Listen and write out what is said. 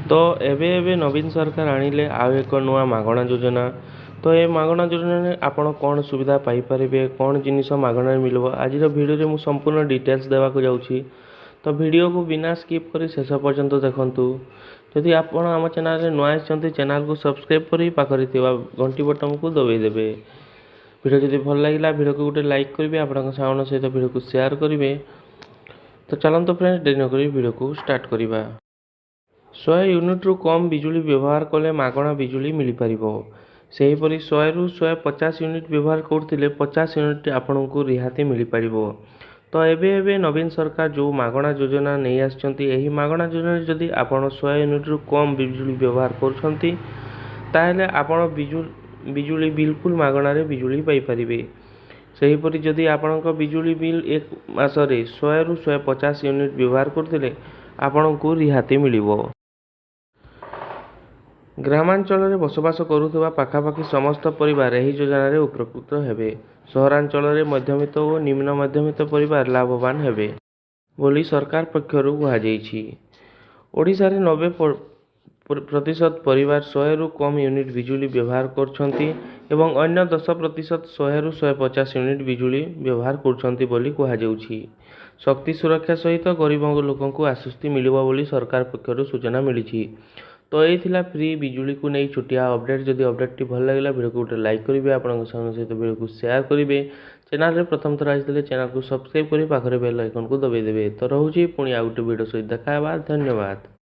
तो एबे एबे नवीन सरकार आनिले आउ एक नुआ मागणा योजना। तो ये मागणा योजना में आपण कौन सुविधा पाइपर कौन जिनिस मागणार मिलबो आज भिडियो मु संपूर्ण डिटेल्स देवा को जाउछि। तो वीडियो को बिना स्किप करी शेष पर्यंत देखंतु। जदि आपण आम चैनल रे नुआ आछंती चैनल को सब्सक्राइब करी पाखरि थिबा घंटी बटन को दबाई देबे। वीडियो जदि भल लागिला वीडियो को गोटे लाइक करिवे आपन साउंड सहित वीडियो को शेयर करिवे। तो चलंतु फ्रेंड्स देरी न करी वीडियो को स्टार्ट करिबा। 100 यूनिट रु कम बिजुली व्यवहार कले मागणा बिजुली मिल पारिबो। सेहीपरि 100 रु 150 यूनिट व्यवहार करथिले 50 यूनिट आपनकु रिहाती मिल पारिबो। तो एबे नवीन सरकार जो मागणा योजना नहीं आछंती एही मागणा योजना जदि आपण 100 यूनिट रु कम बिजुली व्यवहार करछंती ताहेले आपण बिजुली बिल्कुल मागणा रे बिजुली पाई पारिबे। सेहीपरि जदि आपनक बिजुली बिल एक मासरे 100 रु 150 यूनिट व्यवहार करथिले आपनकु रिहाती मिलिबो। ग्रामांचल में बसवास करुवा पाखापाखि समस्त परिवार यही योजना रे उपकृत हेबे। सहरांचल में मध्यमित और निम्न मध्यमित परिवार लाभवान हेबे बोली सरकार पक्षरु कहुछि। ओडिशा रे 90% परिवार 100 रु कम यूनिट बिजुली व्यवहार करछंती एवं अन्य 10% 100 रु 150 यूनिट बिजुली व्यवहार करछंती बोली कहुछि। शक्ति सुरक्षा सहित गरीब लोकों को आश्वस्ति मिलिबो बोली सरकार पक्षरु सूचना मिली। तो ये थिला फ्री बिजुली को नहीं छुटिया अपडेट। जदि अपडेट भल लगे वीडियो को गोटे लाइक करेंगे आपन सहित वीडियो को शेयर करेंगे। चैनल रे प्रथम थर आइले चैनल को सब्सक्राइब करी पाखरे बेल आइकन को दबाई देबे। तो रहउछि पुणी आ गोटे वीडियो सहित देखा। धन्यवाद।